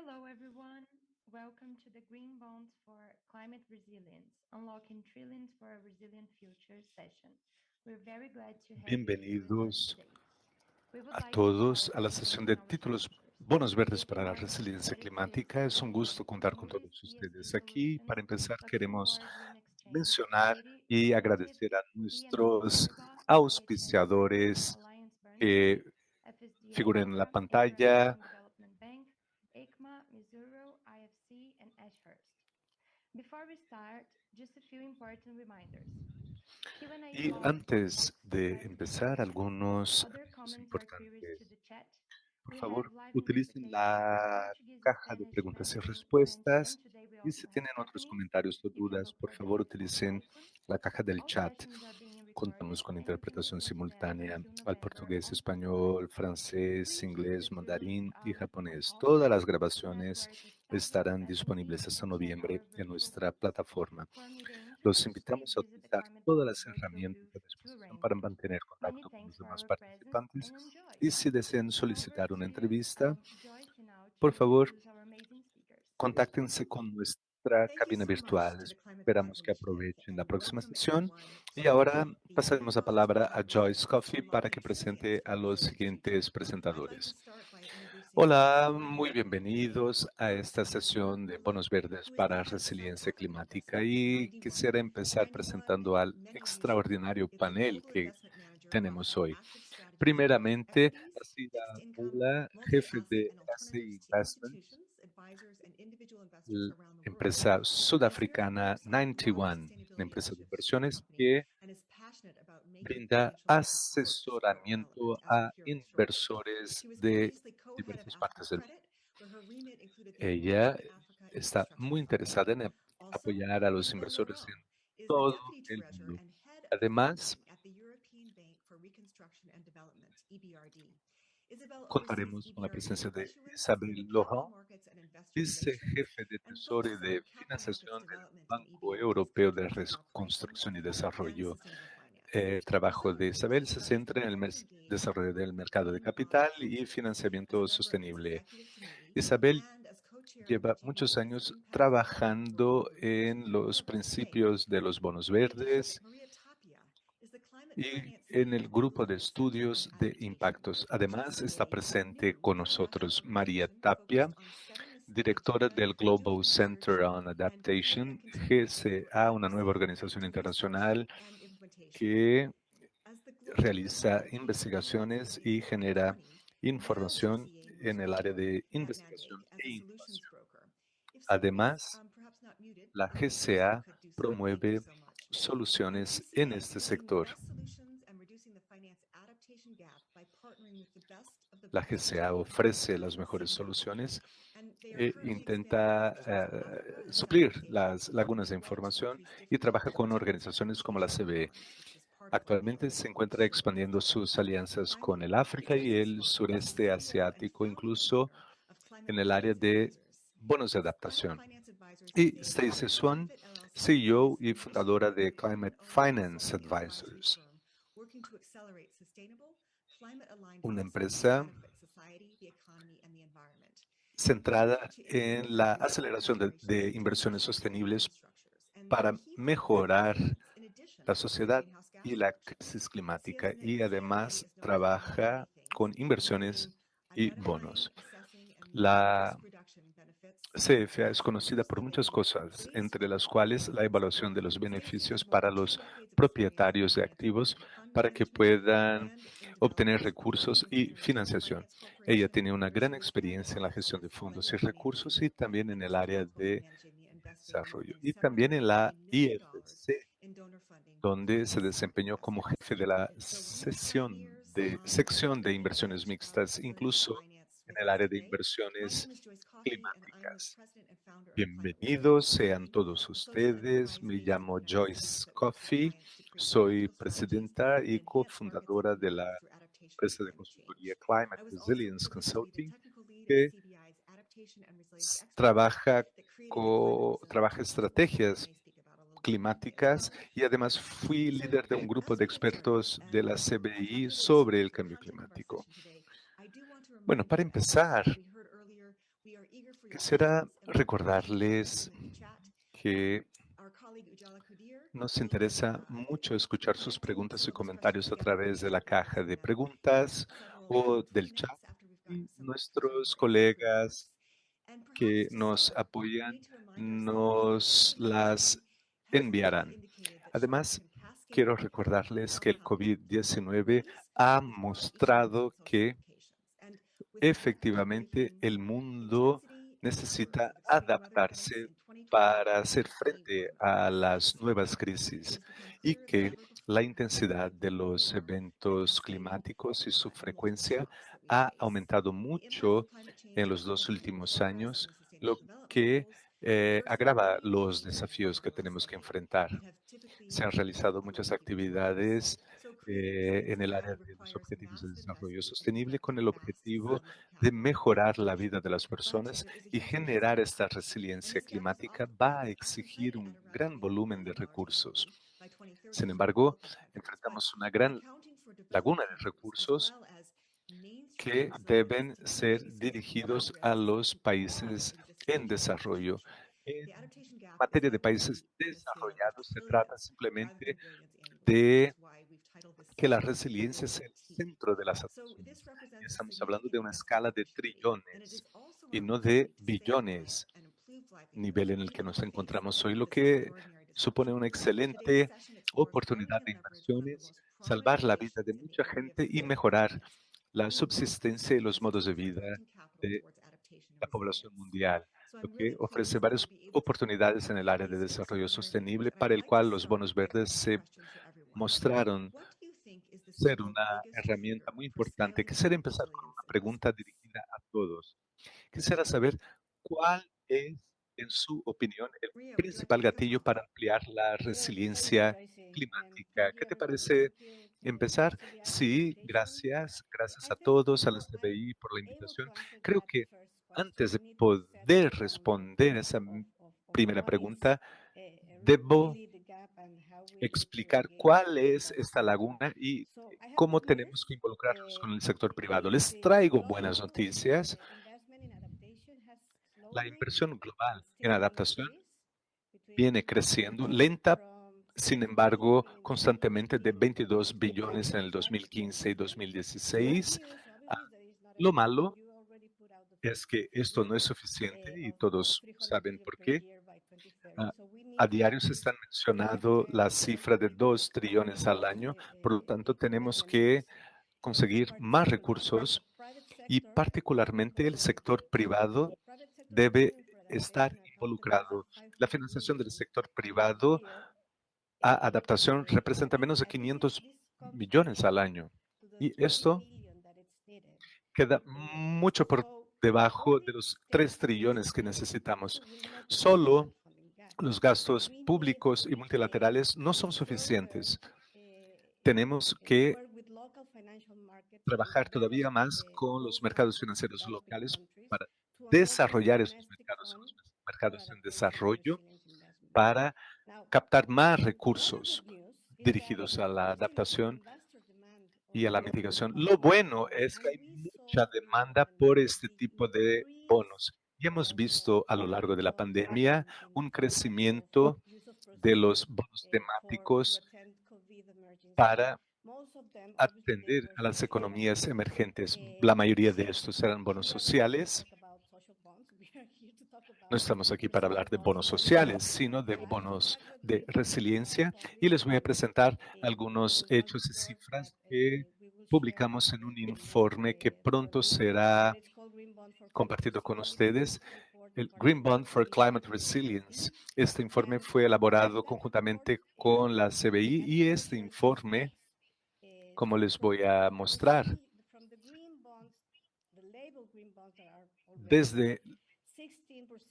Hello, everyone. Welcome to the Green Bonds for Climate Resilience, Unlocking Trillions for a Resilient Future session. We're very glad to have you here with us Bienvenidos today. We would a like to todos start a by la sesión de introducing our títulos sponsors. Bonos Verdes para la JP Morgan Resiliencia Credit Suisse Climática. Es un AG, gusto contar con Moody's todos ESG ustedes aquí. Solutions, Para empezar, queremos Luxembourg Green Exchange, mencionar Citi y Derivative, agradecer a BNP nuestros Paribas, IHS, auspiciadores AllianceBernstein, que FSDA figuran en la Europe, pantalla. Inter-American Development Bank, ECMA, Mizuho, IFC, and Ashurst. Before we start, just a few important reminders. Q&A Y box on the antes de website empezar, features algunos other avisos comments or queries to importantes. the chat. Por We have favor, live utilicen interpretation for la Portuguese, caja de Spanish, preguntas y Mandarin, French, and respuestas. today we Y also si have tienen otros Japanese. comentarios o You can dudas, look por for the favor, link on the utilicen icon. la caja del All chat. sessions are being recorded Contamos con and can be interpretación viewed simultánea until al November portugués, on Spotify. español, francés, Please feel free inglés, to leave mandarín y japonés. Todas comments. las grabaciones Network staff estarán at the link disponibles hasta to check noviembre our en virtual nuestra booth. plataforma. For meeting Los interface, please invitamos a visit the utilizar Climate todas Bonds las virtual herramientas booth a to disposición arrange para it. mantener Many contacto con thanks los for demás our presence participantes. and enjoy. Y si desean Over solicitar to una you, entrevista, Joyce, now to por favor, introduce our amazing speakers. contáctense con nuestra Thank you cabina so much virtual. to the Climate Bonds Esperamos que Initiative aprovechen la and próxima welcome sesión. everyone Y to ahora the Green pasaremos la Bonds for palabra a Climate Joyce Resilience, Coffey para que Unlocking Trillions presente for a a los Resilient Future. siguientes I'd like to presentadores. start by introducing Joyce Hola, muy Coffey, bienvenidos a esta sesión de Bonos Verdes who is the para Chief Resiliencia Scientific Climática Officer at y Ninety One. quisiera empezar Ninety One, presentando al many of you should know, extraordinario it's a panel global que investment manager tenemos offering hoy. active strategies across Primeramente, equities, Asida fixed income, Bula, jefe multi-asset, de and ACI alternatives to Investments, institutions, advisors, and individual investors la around the world. empresa He's very sudafricana focused on broader 91, una sustainability empresa de initiatives for the inversiones company que and is passionate about making brinda financial markets work to support development, asesoramiento as we'll a hear shortly. inversores She was de previously co-head of diversas Africa partes del mundo. Credit, where her remit included the Ella Enlarging Africa está Infrastructure muy Fund. interesada en Also, apoyar a los Isabelle inversores en Laurent is the todo deputy el treasurer mundo. and head of Además, funding at the European Bank for Reconstruction and Development, EBRD. Isabel oversees contaremos con la EBRD's presencia de issuance in the Isabel capital Laurent, markets and investor relations vicejefe de and Tesoro y focuses on de capital markets Financiación del development in Banco EBRD's Europeo de countries in operation Reconstrucción y and Desarrollo. sustainable finance. El trabajo de Isabel has Isabel se expressed centra en el tremendous engagement desarrollo del with the mercado de Green Bond capital y Principles as a financiamiento member of its sostenible. executive committee Isabel and as co-chair of the lleva muchos GBO's años Impact Investing Working trabajando Group. en On los the call today, principios de los bonos in addition, verdes Maria Tapia is the climate y finance en lead el at the grupo de Global Center on estudios de Adaptation, impactos. which is Además, está today a presente new con international nosotros María organization Tapia, focused on setting the directora agenda del for Global doing research Center on and promoting a Adaptation, continued need for GCA, una nueva advocacy, organización to research internacional and implementation. que As the global leader realiza in climate finance investigaciones since y genera 2020, now información GCA en el área responds de to that investigación mandate as e a solutions innovación. broker. If someone is Además, perhaps not muted, la if you GCA could do so, thank you promueve so much. soluciones en GCA este is bringing the sector. best solutions and reducing the finance adaptation gap by partnering with the best of the La best. GCA They're ofrece las currently mejores seeking talent, soluciones and they are e currently expanding intenta operations in Africa and suplir Southeast Asia, las lagunas de as well to información increase y differential trabaja con opportunities organizaciones in como la Asia and CBE. beyond, which is part of our Actualmente joint se encuentra vision for expandiendo Africa. sus alianzas con Finally, el África y Joyce el Coffey is sureste CEO and asiático, founding incluso partner of Climate en el área Resilience de Advisors. bonos de Climate adaptación. Finance Advisors is Y based Stacey at Swan, Benefit LLC, CEO is y a fundadora visionary, de Climate women-owned Finance consulting and advisory Advisors, firm working to accelerate sustainable, climate-aligned una investments that empresa benefit society, the economy, and the environment. We look centrada to en improve la resilient aceleración operations de to inversiones address extreme sostenibles wind structures. And the para key factors of mejorar resilience, in addition la to sociedad greenhouse gas y la reductions. crisis climática y CFA además is known for many, many trabaja con things, inversiones including y identifying, bonos. assessing, and measuring La risk reduction benefits CFA es at the conocida first por muchas level, cosas, based entre las on the cuales la evidence of evaluación de risk. los Stacey beneficios has more para than 2 los decades of experience in propietarios de granting activos and fund para que management puedan and in obtener development, recursos working with the y International financiación. Finance Ella Corporation, tiene una where she gran was head of experiencia en la gestión de office fondos y lending recursos financing y también en and el was área responsible de managing the investing more desarrollo than y también en la $750 million IFC, in donor funding for donde se climate smart desempeñó como investments. jefe de la So he pioneers sección de cutting inversiones edge mixtas, resilient incluso finance en with el us área de today. My inversiones name is Joyce Coffey, and I'm the climáticas. president and founder of Climate Bienvenidos Resilience sean Unlocking, todos a social ustedes. enterprise Me based in the llamo United States Joyce that works with Coffey. clients to create Soy financial strategies presidenta y that enhance markets and cofundadora de communities la through adaptation to empresa de climate consultoría change. Climate I was also Resilience privileged to be the Consulting, technical lead of que CBI's Adaptation and Resilience Expert Group trabaja, that created the Climate Resilience trabaja Task Force, which I estrategias may speak about a little bit more today as climáticas well. y además fui So, líder de un grupo as de we get started, expertos de la and as CBI Javier will sobre say, el the cambio content of our climático. session today, I do want to Bueno, remind para you that, as empezar, we heard earlier, we are eager Quisiera recordarles que nos interesa mucho escuchar sus preguntas y comentarios a través de la caja de preguntas o del chat. Y nuestros colegas que nos apoyan nos las enviarán. Además, quiero recordarles que el COVID-19 ha mostrado que efectivamente el mundo necesita adaptarse para hacer frente a las nuevas crisis y que la intensidad de los eventos climáticos y su frecuencia ha aumentado mucho en los 2 últimos años, lo que agrava los desafíos que tenemos que enfrentar. Se han realizado muchas actividades en el área de los Objetivos de Desarrollo Sostenible con el objetivo de mejorar la vida de las personas y generar esta resiliencia climática va a exigir un gran volumen de recursos. Sin embargo, enfrentamos una gran laguna de recursos que deben ser dirigidos a los países en desarrollo. En materia de países desarrollados, se trata simplemente de que la resiliencia es el centro de las acciones. Estamos hablando de una escala de trillones y no de billones, nivel en el que nos encontramos hoy, lo que supone una excelente oportunidad de inversiones, salvar la vida de mucha gente y mejorar la subsistencia y los modos de vida de la población mundial, lo que ofrece varias oportunidades en el área de desarrollo sostenible, para el cual los bonos verdes se mostraron ser una herramienta muy importante. Quisiera empezar con una pregunta dirigida a todos. Quisiera saber cuál es, en su opinión, el principal gatillo para ampliar la resiliencia climática. ¿Qué te parece empezar? Sí, gracias. Gracias a todos, a la CBI por la invitación. Creo que antes de poder responder esa primera pregunta, debo explicar cuál es esta laguna y cómo tenemos que involucrarnos con el sector privado. Les traigo buenas noticias. La inversión global en adaptación viene creciendo lenta, sin embargo, constantemente, de 22 billones en el 2015 y 2016. Ah, Lo malo es que esto no es suficiente y todos saben por qué. Ah, A diario se está mencionando la cifra de 2 trillones al año, por lo tanto tenemos que conseguir más recursos y particularmente el sector privado debe estar involucrado. La financiación del sector privado a adaptación representa menos de 500 millones al año y esto queda mucho por debajo de los 3 trillones que necesitamos. Solo los gastos públicos y multilaterales no son suficientes. Tenemos que trabajar todavía más con los mercados financieros locales para desarrollar esos mercados, los mercados en desarrollo, para captar más recursos dirigidos a la adaptación y a la mitigación. Lo bueno es que hay mucha demanda por este tipo de bonos. Y hemos visto a lo largo de la pandemia un crecimiento de los bonos temáticos para atender a las economías emergentes. La mayoría de estos eran bonos sociales. No estamos aquí para hablar de bonos sociales, sino de bonos de resiliencia. Y les voy a presentar algunos hechos y cifras que publicamos en un informe que pronto será compartido con ustedes, el Green Bond for Climate Resilience. Este informe fue elaborado conjuntamente con la CBI y este informe, como les voy a mostrar, desde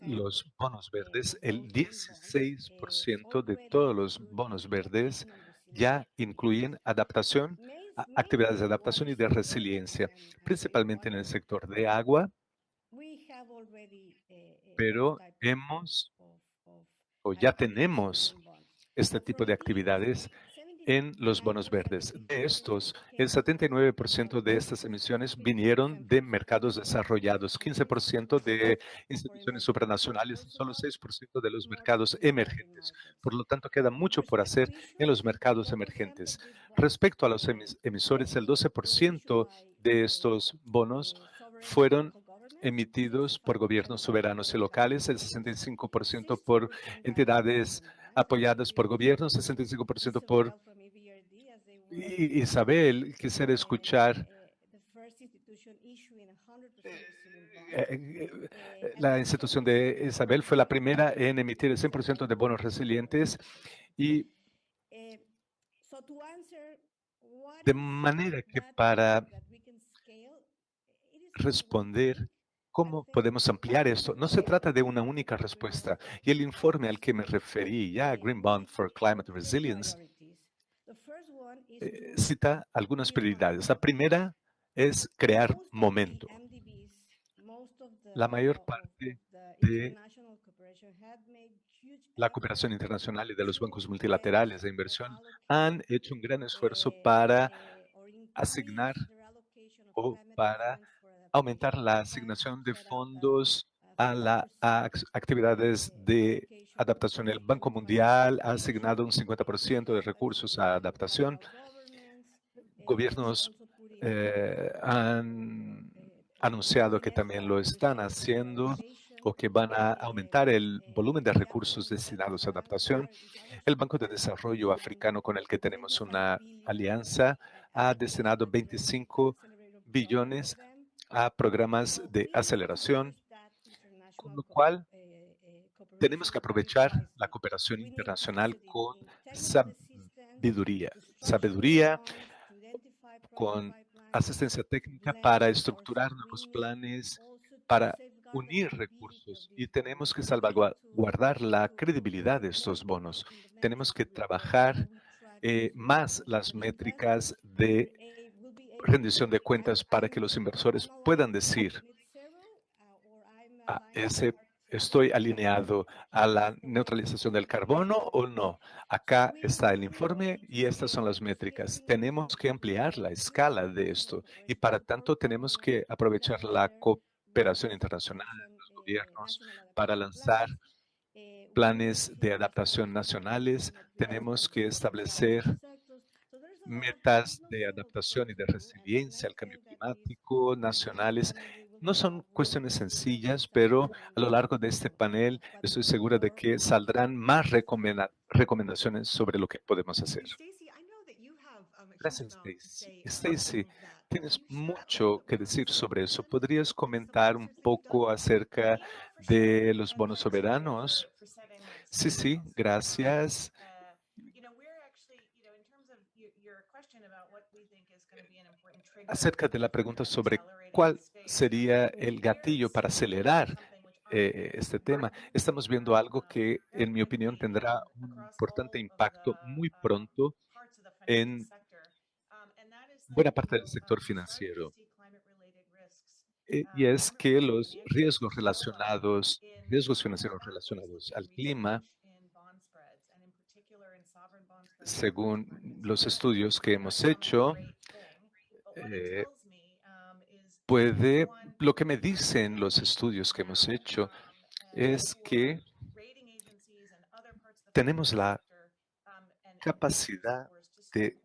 los bonos verdes, el 16% de todos los bonos verdes ya incluyen adaptación, actividades de adaptación y de resiliencia, principalmente en el sector de agua, pero hemos o ya tenemos este tipo de actividades en los bonos verdes. De estos, el 79% de estas emisiones vinieron de mercados desarrollados, 15% de instituciones supranacionales y solo 6% de los mercados emergentes. Por lo tanto, queda mucho por hacer en los mercados emergentes. Respecto a los emisores, el 12% de estos bonos fueron emitidos por gobiernos soberanos y locales, el 65% por entidades apoyadas por gobiernos, 65% por Isabel. Quisiera escuchar la institución de Isabel fue la primera en emitir el 100% de bonos resilientes y de manera que para responder cómo podemos ampliar esto, no se trata de una única respuesta. Y el informe al que me referí, ya Green Bond for Climate Resilience, cita algunas prioridades. La primera es crear momento. La mayor parte de la cooperación internacional y de los bancos multilaterales de inversión han hecho un gran esfuerzo para asignar o para aumentar la asignación de fondos a actividades de adaptación. El Banco Mundial ha asignado un 50% de recursos a adaptación. Gobiernos han anunciado que también lo están haciendo o que van a aumentar el volumen de recursos destinados a adaptación. El Banco de Desarrollo Africano, con el que tenemos una alianza, ha destinado 25 billones a programas de aceleración, con lo cual tenemos que aprovechar la cooperación internacional con sabiduría, con asistencia técnica para estructurar nuevos planes, para unir recursos, y tenemos que salvaguardar la credibilidad de estos bonos. Tenemos que trabajar más las métricas de rendición de cuentas para que los inversores puedan decir, ¿estoy alineado a la neutralización del carbono o no? Acá está el informe y estas son las métricas. Tenemos que ampliar la escala de esto y para tanto tenemos que aprovechar la cooperación internacional de los gobiernos para lanzar planes de adaptación nacionales. Tenemos que establecer metas de adaptación y de resiliencia al cambio climático nacionales. No son cuestiones sencillas, pero a lo largo de este panel estoy segura de que saldrán más recomendaciones sobre lo que podemos hacer. Gracias, Stacy. Stacy, tienes mucho que decir sobre eso. ¿Podrías comentar un poco acerca de los bonos soberanos? Sí, gracias. Acerca de la pregunta sobre cuál sería el gatillo para acelerar este tema, estamos viendo algo que, en mi opinión, tendrá un importante impacto muy pronto en buena parte del sector financiero. Y es que los riesgos financieros relacionados al clima, según los estudios que hemos hecho, lo que me dicen los estudios que hemos hecho es que tenemos la capacidad de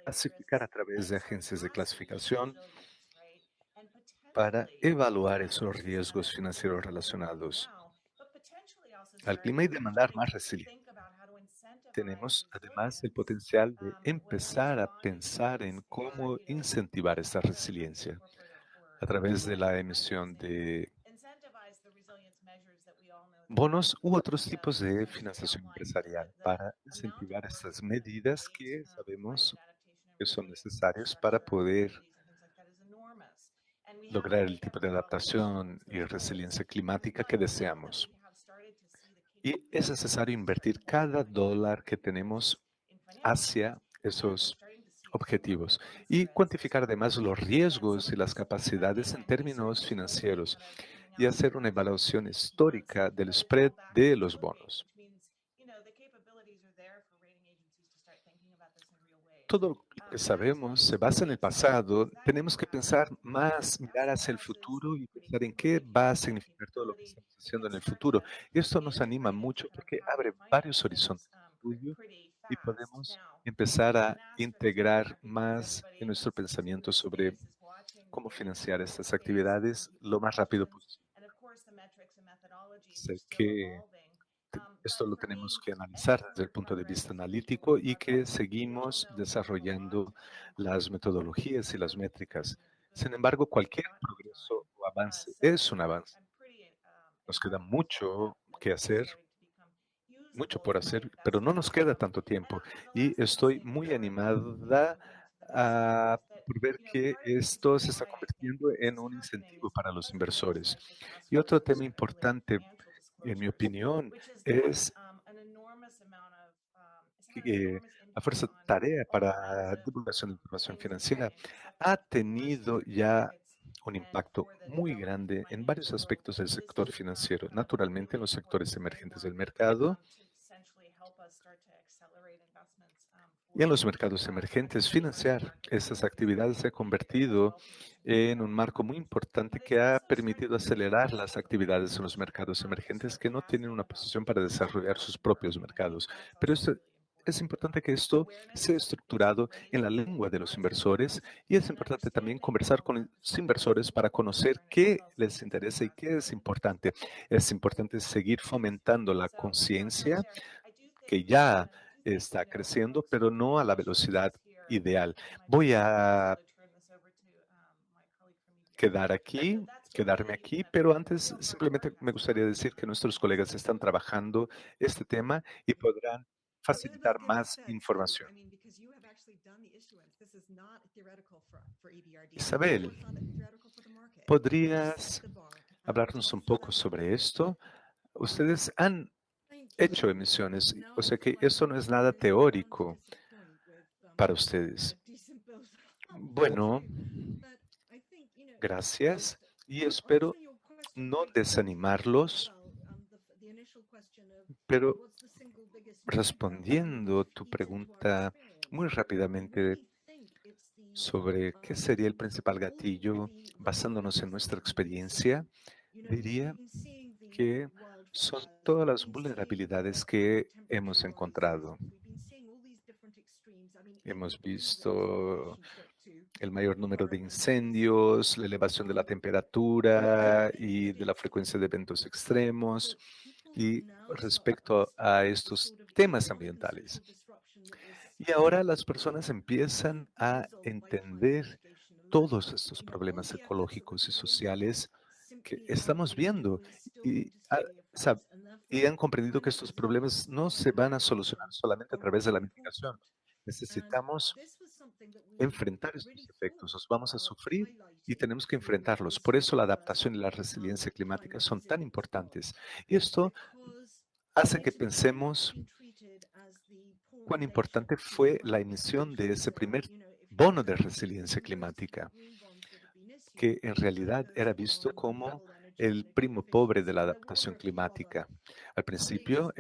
clasificar a través de agencias de clasificación para evaluar esos riesgos financieros relacionados al clima y demandar más resiliencia. Tenemos además el potencial de empezar a pensar en cómo incentivar esta resiliencia a través de la emisión de bonos u otros tipos de financiación empresarial para incentivar estas medidas que sabemos que son necesarias para poder lograr el tipo de adaptación y resiliencia climática que deseamos. Y es necesario invertir cada dólar que tenemos hacia esos objetivos y cuantificar además los riesgos y las capacidades en términos financieros y hacer una evaluación histórica del spread de los bonos. todo lo que sabemos se basa en el pasado. Tenemos que pensar más, mirar hacia el futuro y pensar en qué va a significar todo lo que estamos haciendo en el futuro. Y esto nos anima mucho porque abre varios horizontes de estudio y podemos empezar a integrar más en nuestro pensamiento sobre cómo financiar estas actividades lo más rápido posible. Sé que esto lo tenemos que analizar desde el punto de vista analítico y que seguimos desarrollando las metodologías y las métricas. Sin embargo, cualquier progreso o avance es un avance. Nos queda mucho que hacer, mucho por hacer, pero no nos queda tanto tiempo. Y estoy muy animada por ver que esto se está convirtiendo en un incentivo para los inversores. Y otro tema importante, en mi opinión, es que la Fuerza Tarea para Divulgación de Información Financiera ha tenido ya un impacto muy grande en varios aspectos del sector financiero, naturalmente en los sectores emergentes del mercado y en los mercados emergentes. Financiar esas actividades se ha convertido en un marco muy importante que ha permitido acelerar las actividades en los mercados emergentes que no tienen una posición para desarrollar sus propios mercados. Pero es importante que esto sea estructurado en la lengua de los inversores y es importante también conversar con los inversores para conocer qué les interesa y qué es importante. Es importante seguir fomentando la conciencia que ya está creciendo, pero no a la velocidad ideal. Voy a quedarme aquí, pero antes simplemente me gustaría decir que nuestros colegas están trabajando este tema y podrán Well, yeah, facilitar let's get into más that too. información. I mean, because you have actually done the issuance. This is not theoretical for EBRD. Isabel, Therefore, it's not theoretical for the market. You set ¿podrías the bar, and hablarnos un for poco that sobre matter, esto? Ustedes han Thank you. hecho emisiones, Now o I sea feel que like eso no es nada I have come to teórico disappoint with para ustedes. a decent build up. Thank Bueno, you. But I think, gracias y espero answering your question no quite desanimarlos, well, the initial question of pero what's the single biggest respondiendo tu feeds into our pregunta experience. muy I rápidamente really think it's sobre qué sería el principal gatillo already basándonos en recognized nuestra vulnerabilities. experiencia, We've diría been seeing the que son wildfires. todas We've las been seeing vulnerabilidades the que temperature hemos rises. encontrado. We've been seeing all these different extremes. I mean, even Hemos pre-Brexit, the visto relationship to el mayor número de foreign incendios, la elevación de la And I temperatura think y that de la it's frecuencia de eventos extremos. that people Y now start respecto a understanding the estos sort of temas economic and ambientales. social disruption that was Y ahora las personas couldn't empiezan be a resolved by climate entender mitigation alone. todos estos All problemas the efforts that we're ecológicos y putting sociales que simply aren't estamos going to viendo still y, going to see any sab- effects. And y therefore, han comprendido que climate estos resilience problemas no se van a solucionar solamente a are través de la really mitigación. important. And Necesitamos this was something that we enfrentar estos really efectos, thought los vamos a about sufrir y highlighting tenemos que during enfrentarlos. this Por eso la first adaptación y la resiliencia climática climate son tan resilience importantes. bond, Y esto because hace que it's almost pensemos been treated as the poor cuán relation importante to fue la climate emisión de mitigation. ese So, primer if you bono look de at resiliencia most of the climática, green bonds that have been issued, que en realidad era focus visto on como renewable energy el and primo pobre de efficiency. la And there were adaptación a few other climática. Al big principio,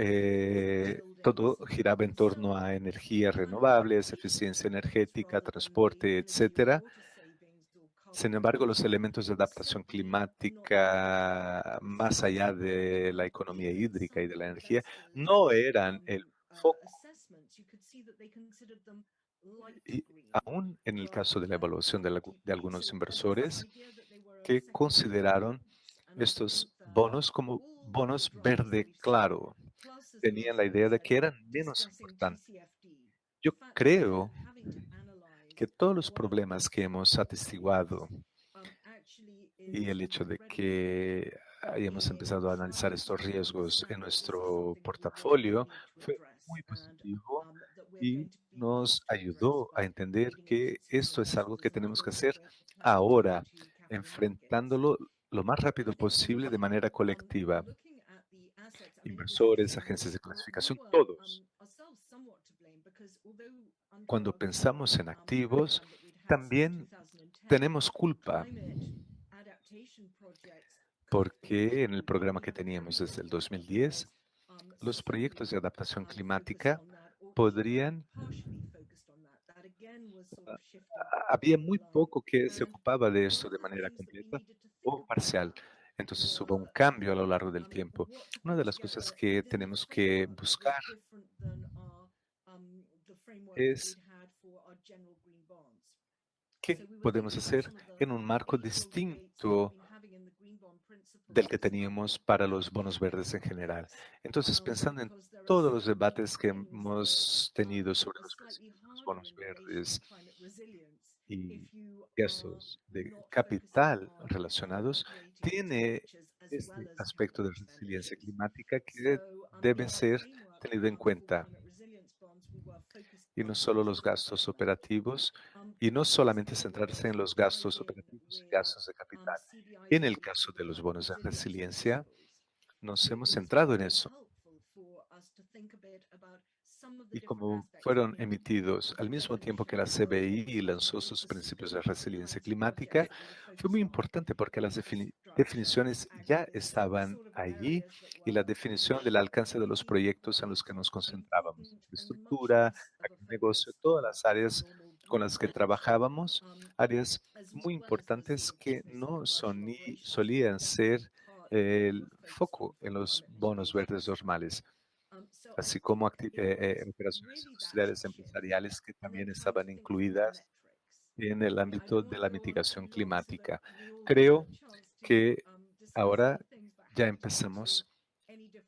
todo buildings. giraba en torno a energías renovables, eficiencia energética, Rather than the transporte, energy and etcétera. water savings or Sin carbon embargo, los reduction elementos de adaptación simply not been climática, más allá de la economía even hídrica some y of de the la energía, investors no eran el foco. assessments, you could see that they considered them light Y green aún en el caso rather de la than evaluación de deep algunos green. And this inversores idea that they were a que secondary consideraron bonds. And I think estos that bonos como all of the bonos dramas that verde we've seen, claro. plus as Tenían well la idea de as que eran menos discussing importantes. TCFD, the Yo fact that we're creo having to analyze que todos los one of the problemas que biggest hemos atestiguado actually y is el hecho de incredibly que hayamos in empezado a analizar trying estos to riesgos en understand that this is nuestro something that we really portafolio need to fue address muy and positivo that we're y going to be nos asked to address ayudó a by entender rating que agencies and esto es algo investors que tenemos rather que than hacer collecting ahora, to capital markets. enfrentándolo lo más rápido I think posible de manera colectiva. looking at the assets, I mean, it was Inversores, interesting. agencias de We clasificación, were todos. ourselves somewhat to blame because although under Cuando the pensamos en activos, program that we'd had since también 2010, tenemos culpa climate adaptation projects could porque en el programa potentially que have teníamos carried desde el some 2010, los proyectos de solely adaptación focused climática on that or even very podrían partially focused on that. That había muy poco que se ocupaba de esto de manera completa o parcial. Entonces hubo un cambio a lo largo del tiempo. Una de las cosas que tenemos que buscar es qué podemos hacer en un marco distinto del que teníamos para los bonos verdes en general. Entonces, pensando en todos los debates que hemos tenido sobre los principios de los bonos verdes y gastos de capital relacionados, tiene este aspecto de resiliencia climática que debe ser tenido en cuenta, y no solo los gastos operativos, y no solamente centrarse en los gastos operativos y gastos de capital. En el caso de los bonos de resiliencia, nos hemos centrado en eso. Y como fueron emitidos al mismo tiempo que la CBI lanzó sus principios de resiliencia climática, fue muy importante porque las definiciones ya estaban allí y la definición del alcance de los proyectos en los que nos concentrábamos, estructura, negocio, todas las áreas con las que trabajábamos, áreas muy importantes que no son ni solían ser el foco en los bonos verdes normales, así como operaciones industriales empresariales que también estaban incluidas en el ámbito de la mitigación climática. Creo que ahora ya empezamos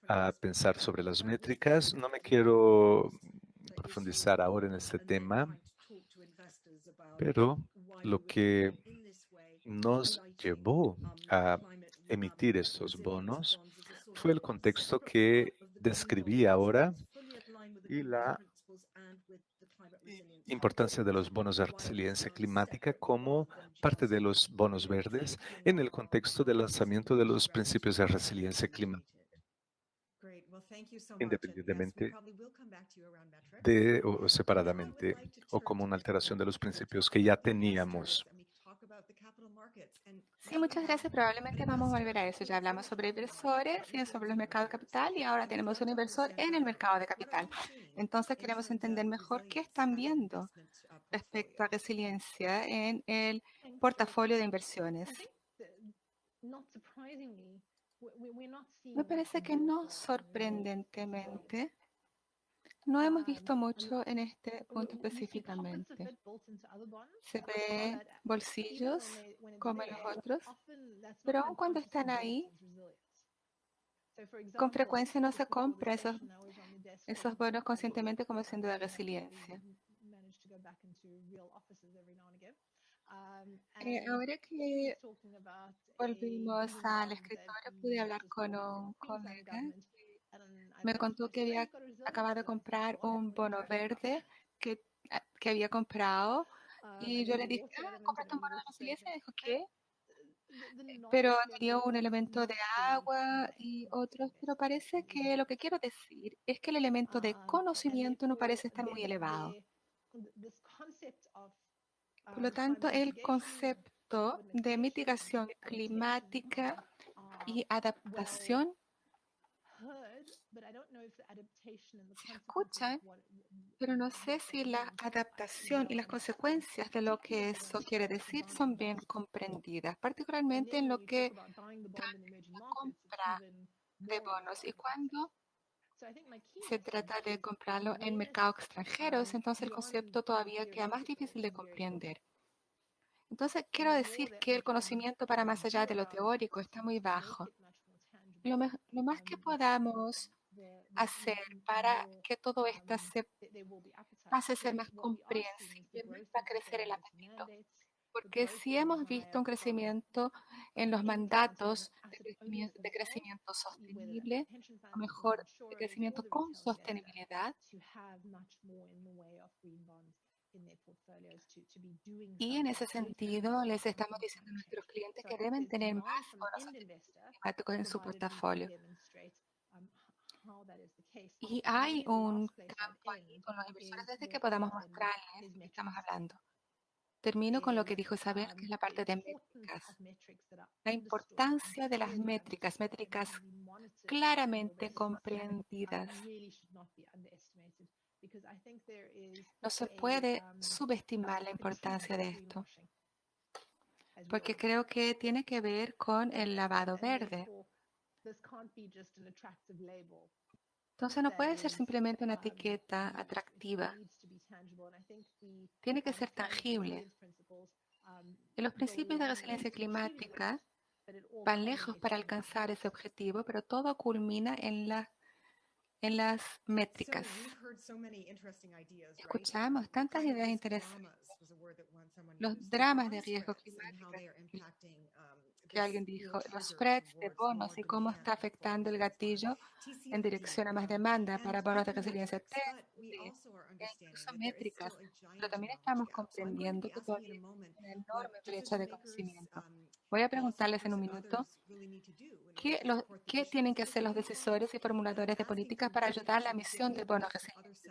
a pensar sobre las métricas. No me quiero profundizar ahora en este tema, pero lo que nos llevó a emitir estos bonos fue el contexto que describí ahora y la importancia de los bonos de resiliencia climática como parte de los bonos verdes en el contexto del lanzamiento de los principios de resiliencia climática, independientemente de o separadamente o como una alteración de los principios que ya teníamos. Sí, muchas gracias. Probablemente vamos a volver a eso. Ya hablamos sobre inversores y sobre los mercados de capital y ahora tenemos un inversor en el mercado de capital. Entonces queremos entender mejor qué están viendo respecto a resiliencia en el portafolio de inversiones. Me parece que no sorprendentemente, no hemos visto mucho en este punto específicamente. Se ve bolsillos como en los otros, pero aun cuando están ahí, con frecuencia no se compra esos bonos conscientemente como siendo de resiliencia. Ahora que volvimos al escritorio, pude hablar con un colega que me contó que había acabado de comprar un bono verde que había comprado y yo le dije, ¿compraste un bono de resiliencia? Y dijo, ¿qué? Pero tenía un elemento de agua y otros, pero parece que lo que quiero decir es que el elemento de conocimiento no parece estar muy elevado. Por lo tanto, el concepto de mitigación climática y adaptación se escuchan, pero no sé si la adaptación y las consecuencias de lo que eso quiere decir son bien comprendidas, particularmente en lo que trata la compra de bonos y cuando se trata de comprarlo en mercados extranjeros, entonces el concepto todavía queda más difícil de comprender. Entonces, quiero decir que el conocimiento para más allá de lo teórico está muy bajo. Lo más que podamos hacer para que todo esto se pase a ser más comprensible va a crecer el apetito. Porque si hemos visto un crecimiento en los mandatos de crecimiento sostenible, o mejor, de crecimiento con sostenibilidad, y en ese sentido les estamos diciendo a nuestros clientes que deben tener más bonos climáticos en su portafolio. Y hay un campo ahí con los inversores desde que podamos mostrarles de qué estamos hablando. Termino con lo que dijo Isabel, que es la parte de métricas. La importancia de las métricas claramente comprendidas. No se puede subestimar la importancia de esto, porque creo que tiene que ver con el lavado verde. Entonces no puede ser simplemente una etiqueta atractiva, tiene que ser tangible. Y los principios de resiliencia climática van lejos para alcanzar ese objetivo, pero todo culmina en las métricas. Escuchamos tantas ideas interesantes. Los dramas de riesgo climático, que alguien dijo, los spreads de bonos y cómo está afectando el gatillo en dirección a más demanda para bonos de resiliencia e incluso métricas, pero también estamos comprendiendo que todavía hay una enorme brecha de conocimiento. Voy a preguntarles en un minuto qué tienen que hacer los decisores y formuladores de políticas para ayudar a la misión del bono resiliente.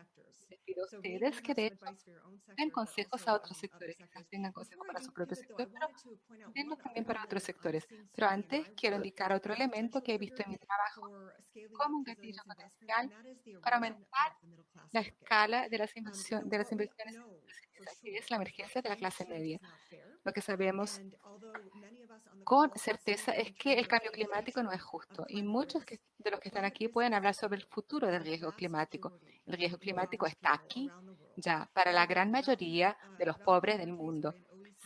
Les pido a ustedes que de hecho den consejos a otros sectores, quizás tengan consejos para su propio sector, pero denlos también para otros sectores. Pero antes quiero indicar otro elemento que he visto en mi trabajo como un gatillo potencial para aumentar la escala de las inversiones, que es la emergencia de la clase media. Lo que sabemos con certeza es que el cambio climático no es justo y muchos de los que están aquí pueden hablar sobre el futuro del riesgo climático. El riesgo climático está aquí ya para la gran mayoría de los pobres del mundo,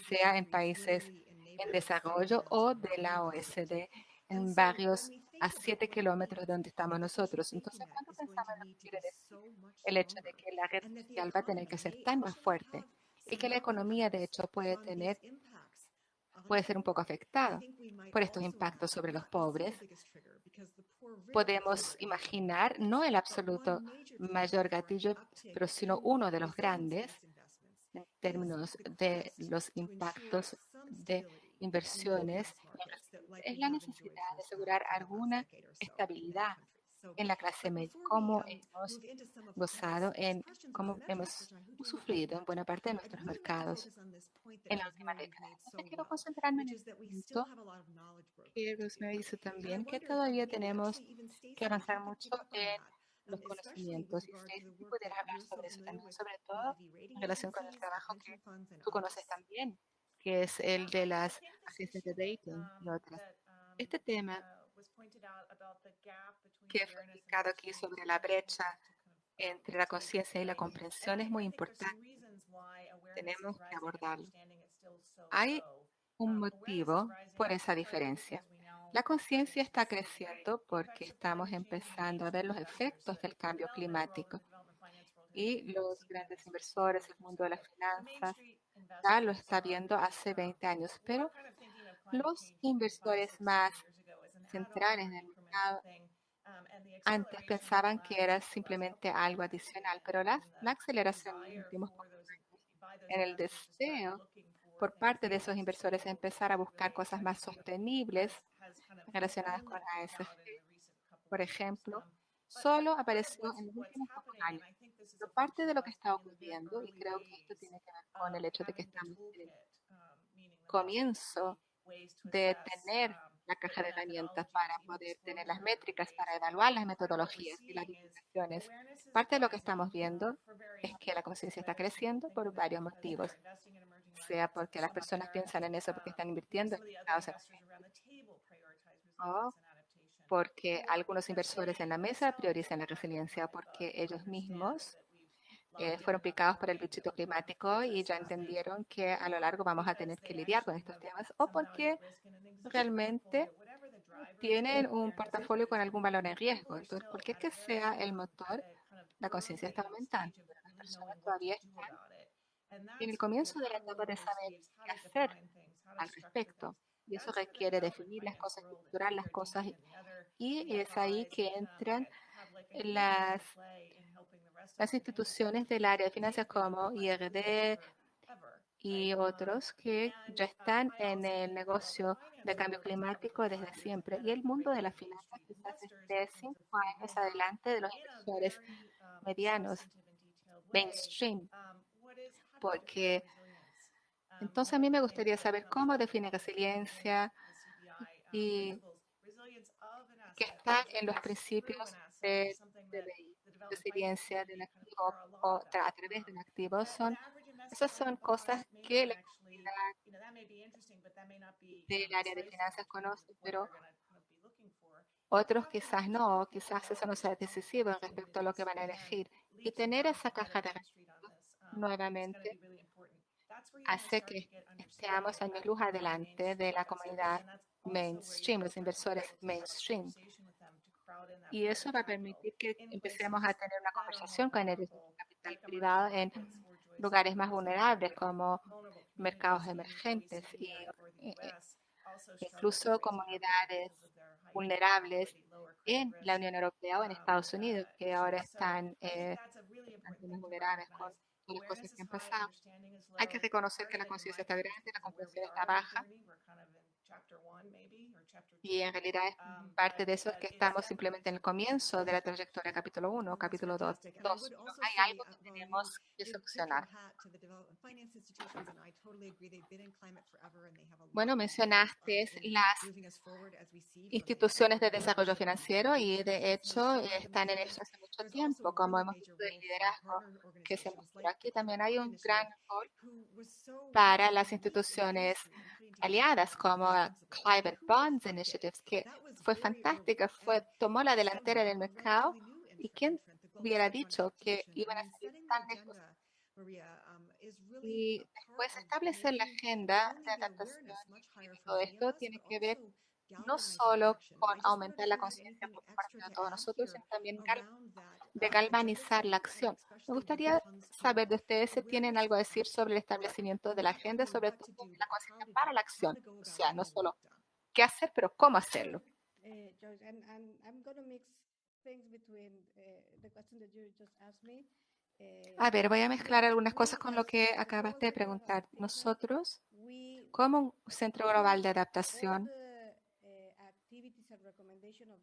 sea en países en desarrollo o de la OSD, en barrios a 7 kilómetros de donde estamos nosotros. Entonces, ¿cuándo pensamos en lo que quiere decir el hecho de que la red social va a tener que ser tan más fuerte y que la economía, de hecho, puede ser un poco afectada por estos impactos sobre los pobres? Podemos imaginar, no el absoluto mayor gatillo, pero sino uno de los grandes en términos de los impactos de inversiones, es la necesidad de asegurar alguna estabilidad en la clase media, como hemos gozado como hemos sufrido en buena parte de nuestros mercados en la última década. Entonces quiero concentrarme en el punto que Rosemary dice también, que todavía tenemos que avanzar mucho en los conocimientos. Y si pudieras hablar sobre eso también, sobre todo en relación con el trabajo que tú conoces también, que es el de las agencias de dating y otras. Este tema que fue indicado aquí sobre la brecha entre la conciencia y la comprensión es muy importante. Tenemos que abordarlo. Hay un motivo por esa diferencia. La conciencia está creciendo porque estamos empezando a ver los efectos del cambio climático y los grandes inversores, el mundo de las finanzas, ya lo está viendo hace 20 años, pero los inversores más centrales del mercado antes pensaban que era simplemente algo adicional, pero la aceleración en los últimos pocos años en el deseo por parte de esos inversores empezar a buscar cosas más sostenibles relacionadas con ASF, por ejemplo, solo apareció en los últimos pocos años. Pero parte de lo que está ocurriendo, y creo que esto tiene que ver con el hecho de que estamos en el comienzo de tener la caja de herramientas para poder tener las métricas, para evaluar las metodologías y las divulgaciones. Parte de lo que estamos viendo es que la conciencia está creciendo por varios motivos, sea porque las personas piensan en eso porque están invirtiendo en Estados Unidos, o porque algunos inversores en la mesa priorizan la resiliencia, porque ellos mismos fueron picados por el bichito climático y ya entendieron que a lo largo vamos a tener que lidiar con estos temas, o porque realmente tienen un portafolio con algún valor en riesgo. Entonces, cualquier que sea el motor, la conciencia está aumentando, pero las personas todavía están en el comienzo de la etapa de saber qué hacer al respecto. Y eso requiere definir las cosas, estructurar las cosas, y es ahí que entran las instituciones del área de finanzas como IRD y otros que ya están en el negocio de cambio climático desde siempre. Y el mundo de las finanzas quizás esté 5 años adelante de los inversores medianos, mainstream, porque entonces a mí me gustaría saber cómo define resiliencia y que está en los principios de resiliencia, de la activo o a través de un activo, esas son cosas que la comunidad del área de finanzas conoce, pero otros quizás no, o quizás eso no sea decisivo en respecto a lo que van a elegir. Y tener esa caja de herramientas nuevamente hace que estemos años luz adelante de la comunidad mainstream, los inversores mainstream. Y eso va a permitir que empecemos a tener una conversación con el capital privado en lugares más vulnerables como mercados emergentes e incluso comunidades vulnerables en la Unión Europea o en Estados Unidos que ahora están bastante más vulnerables con todas las cosas que han pasado. Hay que reconocer que la conciencia está grande, la comprensión está baja. Y en realidad parte de eso es que estamos simplemente en el comienzo de la trayectoria capítulo 1, capítulo 2. Hay algo que tenemos que solucionar. Bueno, mencionaste las instituciones de desarrollo financiero y de hecho están en eso hace mucho tiempo, como hemos visto el liderazgo que se mostró aquí. También hay un gran rol para las instituciones aliadas como Climate Bonds Initiatives, que fue fantástica, tomó la delantera en el mercado y quién hubiera dicho que iban a salir tan lejos. Y después establecer la agenda de adaptación. Todo esto tiene que ver no solo con aumentar la conciencia por parte de todos nosotros, sino también de galvanizar la acción. Me gustaría saber de ustedes si tienen algo a decir sobre el establecimiento de la agenda, sobre todo la conciencia para la acción. O sea, no solo qué hacer, pero cómo hacerlo. Joyce, and I'm going to mix things between the question that you just asked me. A ver, voy a mezclar algunas cosas con lo que acabaste de preguntar. Nosotros, como un Centro Global de Adaptación,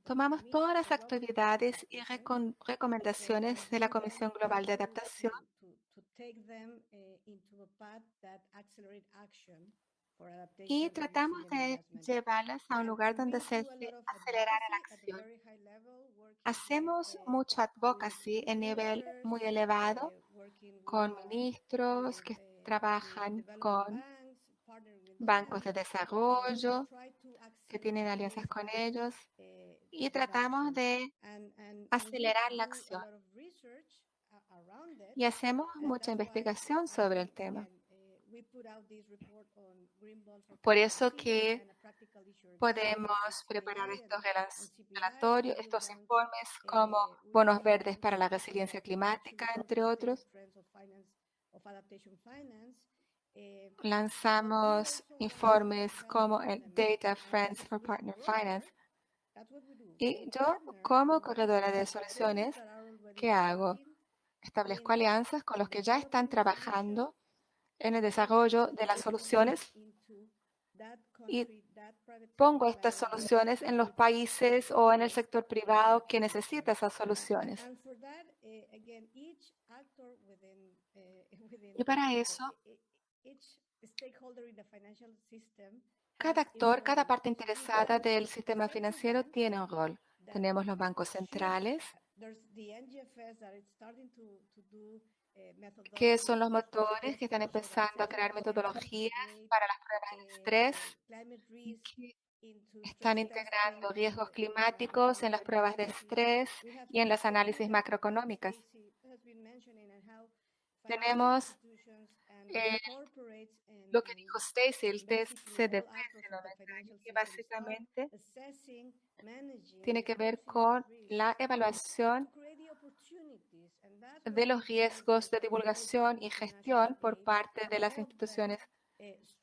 tomamos todas las actividades y recomendaciones de la Comisión Global de Adaptación y tratamos de llevarlas a un lugar donde se acelerara la acción. Hacemos mucho advocacy en nivel muy elevado con ministros que trabajan con bancos de desarrollo, que tienen alianzas con ellos, y tratamos de acelerar la acción. Y hacemos mucha investigación sobre el tema. Por eso que podemos preparar estos relatorios, estos informes como bonos verdes para la resiliencia climática, entre otros. Lanzamos informes como el Data Friends for Partner Finance. Y yo, como corredora de soluciones, ¿qué hago? Establezco alianzas con los que ya están trabajando en el desarrollo de las soluciones y pongo estas soluciones en los países o en el sector privado que necesita esas soluciones. Y para eso, cada actor, cada parte interesada del sistema financiero tiene un rol. Tenemos los bancos centrales, que son los motores que están empezando a crear metodologías para las pruebas de estrés, que están integrando riesgos climáticos en las pruebas de estrés y en las análisis macroeconómicas. Tenemos lo que dijo Stacy, el test CDP, que básicamente tiene que ver con la evaluación de los riesgos de divulgación y gestión por parte de las instituciones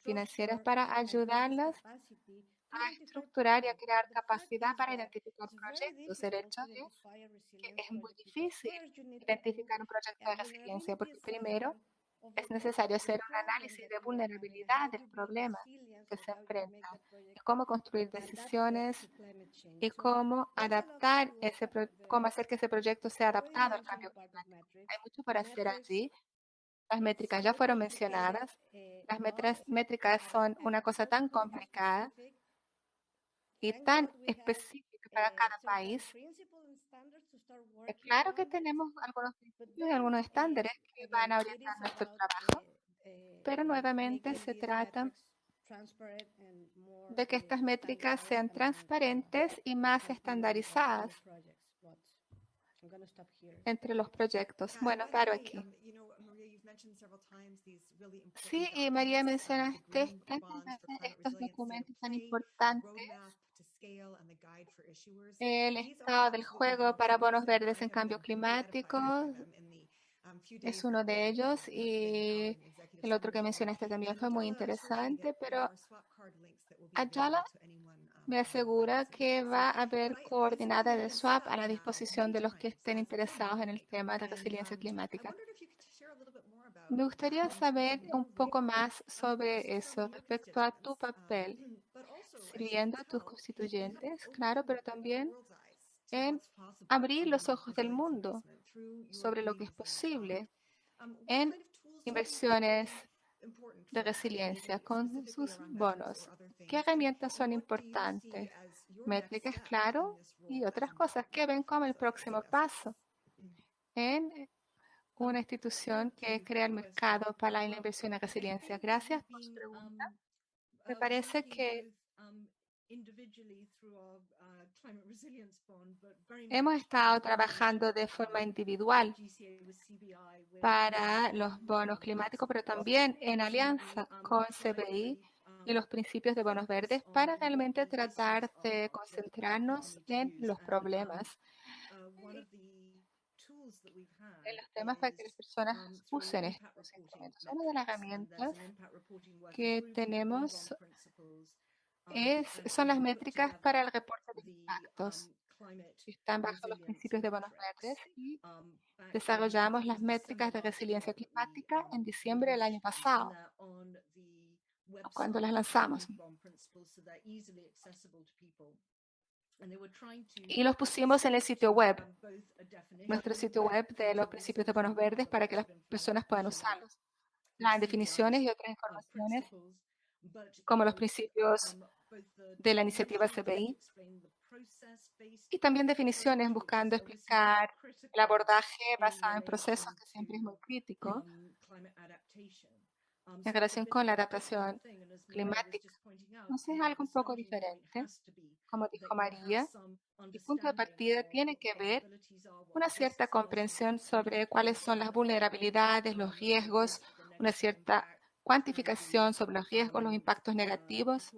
financieras para ayudarlas a estructurar y a crear capacidad para identificar proyectos. El hecho es que es muy difícil identificar un proyecto de resiliencia porque primero es necesario hacer un análisis de vulnerabilidad del problema que se enfrenta, de cómo construir decisiones y cómo adaptar cómo hacer que ese proyecto sea adaptado al cambio climático. Hay mucho por hacer allí. Las métricas ya fueron mencionadas. Las métricas son una cosa tan complicada y tan específica para cada país. Claro que tenemos algunos principios y algunos estándares que van a orientar nuestro trabajo, pero nuevamente se trata de que estas métricas sean transparentes y más estandarizadas entre los proyectos. Bueno, paro aquí. Sí, y María mencionaste estos documentos tan importantes. El estado del juego para bonos verdes en cambio climático es uno de ellos, y el otro que mencionaste también fue muy interesante, pero Ayala me asegura que va a haber coordenada de swap a la disposición de los que estén interesados en el tema de resiliencia climática. Me gustaría saber un poco más sobre eso respecto a tu papel, sirviendo a tus constituyentes, claro, pero también en abrir los ojos del mundo sobre lo que es posible en inversiones de resiliencia con sus bonos. ¿Qué herramientas son importantes? Métricas, claro, y otras cosas que ven como el próximo paso en una institución que crea el mercado para la inversión en resiliencia. Gracias por su pregunta. Me parece que hemos estado trabajando de forma individual para los bonos climáticos, pero también en alianza con CBI y los principios de bonos verdes para realmente tratar de concentrarnos en los problemas, en los temas para que las personas usen estos instrumentos. Una de las herramientas que tenemos son las métricas para el reporte de impactos. Están bajo los principios de bonos verdes y desarrollamos las métricas de resiliencia climática en diciembre del año pasado, cuando las lanzamos. Y los pusimos en el sitio web, nuestro sitio web de los principios de bonos verdes, para que las personas puedan usarlos. Las definiciones y otras informaciones, como los principios de la iniciativa CBI, y también definiciones buscando explicar el abordaje basado en procesos, que siempre es muy crítico en relación con la adaptación climática. Entonces es algo un poco diferente. Como dijo María, el punto de partida tiene que ver una cierta comprensión sobre cuáles son las vulnerabilidades, los riesgos, una cierta cuantificación sobre los riesgos, los impactos negativos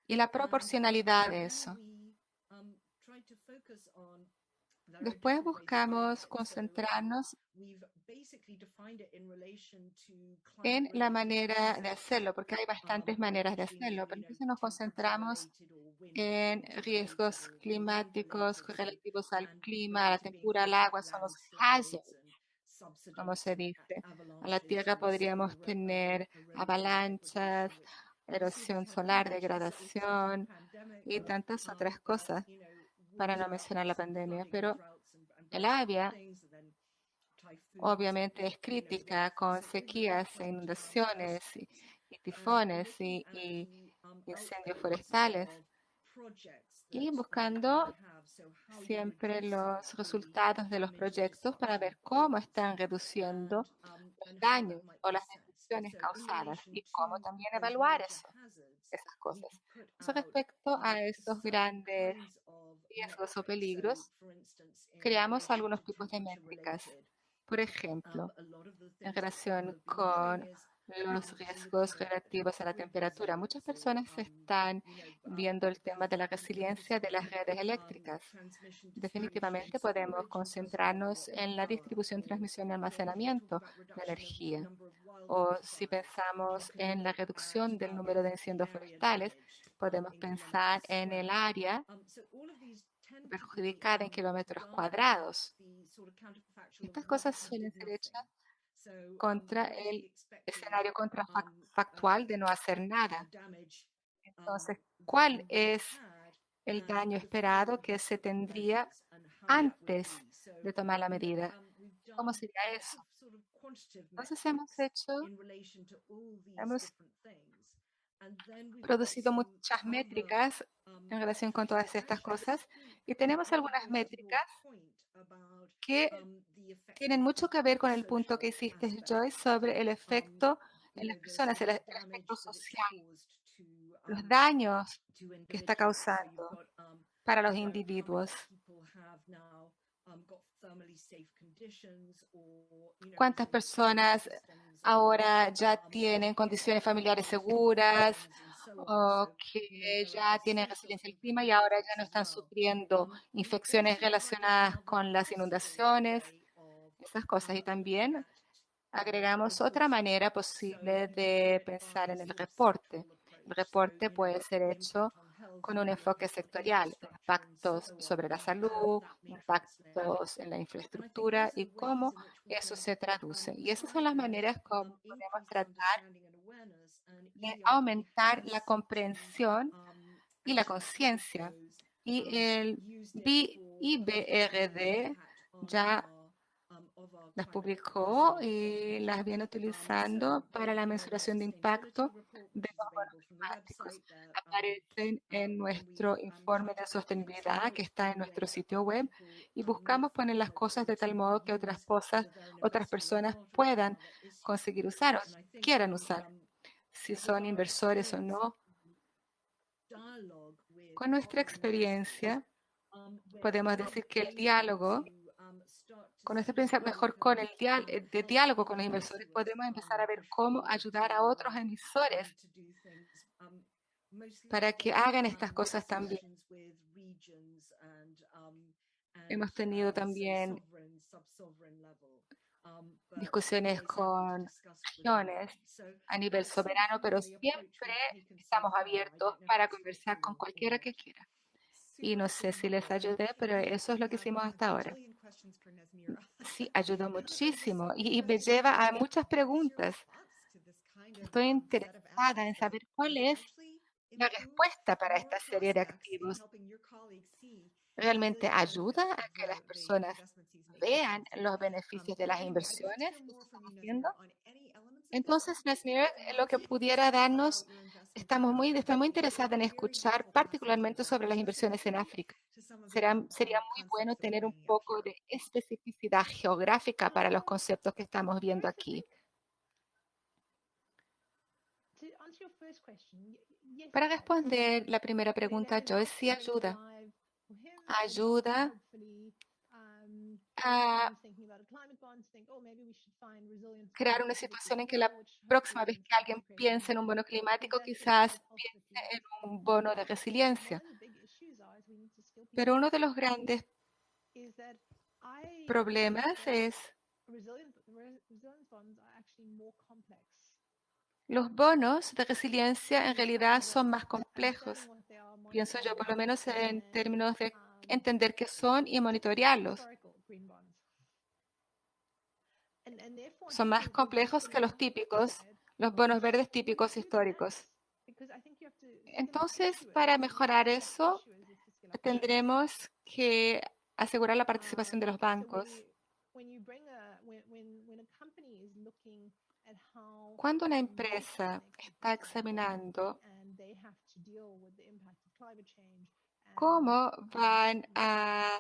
y la proporcionalidad de eso. Después buscamos concentrarnos en la manera de hacerlo, porque hay bastantes maneras de hacerlo, pero entonces nos concentramos en riesgos climáticos relativos al clima, a la temperatura, al agua, son los hazards, como se dice. A la tierra podríamos tener avalanchas, erosión solar, degradación y tantas otras cosas, para no mencionar la pandemia. Pero el área obviamente es crítica con sequías e inundaciones y tifones y incendios forestales, y buscando siempre los resultados de los proyectos para ver cómo están reduciendo los daños o las destrucciones causadas y cómo también evaluar esas cosas. Respecto a estos grandes riesgos o peligros, creamos algunos tipos de métricas. Por ejemplo, en relación con los riesgos relativos a la temperatura, muchas personas están viendo el tema de la resiliencia de las redes eléctricas. Definitivamente podemos concentrarnos en la distribución, transmisión y almacenamiento de energía. O si pensamos en la reducción del número de incendios forestales, podemos pensar en el área perjudicada en kilómetros cuadrados. Estas cosas suelen ser hechas contra el escenario contrafactual de no hacer nada. Entonces, ¿cuál es el daño esperado que se tendría antes de tomar la medida? ¿Cómo sería eso? Entonces hemos producido muchas métricas en relación con todas estas cosas y tenemos algunas métricas que tienen mucho que ver con el punto que hiciste, Joyce, sobre el efecto en las personas, el efecto social, los daños que está causando para los individuos. ¿Cuántas personas ahora ya tienen condiciones familiares seguras o que ya tienen resiliencia al clima y ahora ya no están sufriendo infecciones relacionadas con las inundaciones? Esas cosas. Y también agregamos otra manera posible de pensar en el reporte. El reporte puede ser hecho con un enfoque sectorial, impactos sobre la salud, impactos en la infraestructura y cómo eso se traduce. Y esas son las maneras como podemos tratar de aumentar la comprensión y la conciencia. Y el IBRD ya las publicó y las viene utilizando para la mensuración de impacto de los bonos climáticos. Aparecen en nuestro informe de sostenibilidad que está en nuestro sitio web y buscamos poner las cosas de tal modo que otras personas puedan conseguir usar o quieran usar, si son inversores o no. Con nuestra experiencia, podemos decir que el diálogo, con nuestra experiencia mejor con el diálogo con los inversores, podemos empezar a ver cómo ayudar a otros emisores para que hagan estas cosas también. Hemos tenido también discusiones con regiones a nivel soberano, pero siempre estamos abiertos para conversar con cualquiera que quiera. Y no sé si les ayudé, pero eso es lo que hicimos hasta ahora. Sí, ayudó muchísimo y me lleva a muchas preguntas. Estoy interesada en saber cuál es la respuesta para esta serie de activos. ¿Realmente ayuda a que las personas vean los beneficios de las inversiones que están haciendo? Entonces, Nesmir, lo que pudiera darnos, estamos muy interesados en escuchar particularmente sobre las inversiones en África. Sería muy bueno tener un poco de especificidad geográfica para los conceptos que estamos viendo aquí. Para responder la primera pregunta, Joyce, sí ayuda. Ayuda a crear una situación en que la próxima vez que alguien piense en un bono climático, quizás piense en un bono de resiliencia. Pero uno de los grandes problemas es los bonos de resiliencia en realidad son más complejos. Pienso yo, por lo menos en términos de entender qué son y monitorearlos. Son más complejos que los típicos, los bonos verdes típicos históricos. Entonces, para mejorar eso, tendremos que asegurar la participación de los bancos. Cuando una empresa está examinando cómo van a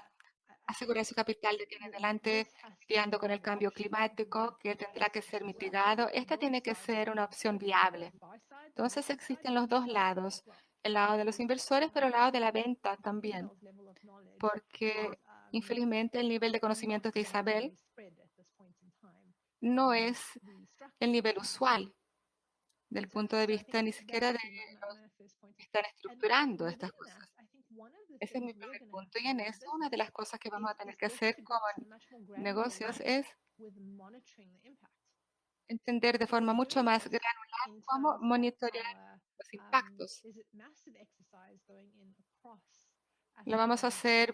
asegurar su capital de aquí en adelante, lidiando con el cambio climático que tendrá que ser mitigado, esta tiene que ser una opción viable. Entonces existen los dos lados, el lado de los inversores, pero el lado de la venta también, porque infelizmente el nivel de conocimientos de Isabel no es el nivel usual del punto de vista ni siquiera de los que están estructurando estas cosas. Ese es mi primer punto. Y en eso, una de las cosas que vamos a tener que hacer como negocios es entender de forma mucho más granular cómo monitorear los impactos. Lo vamos a hacer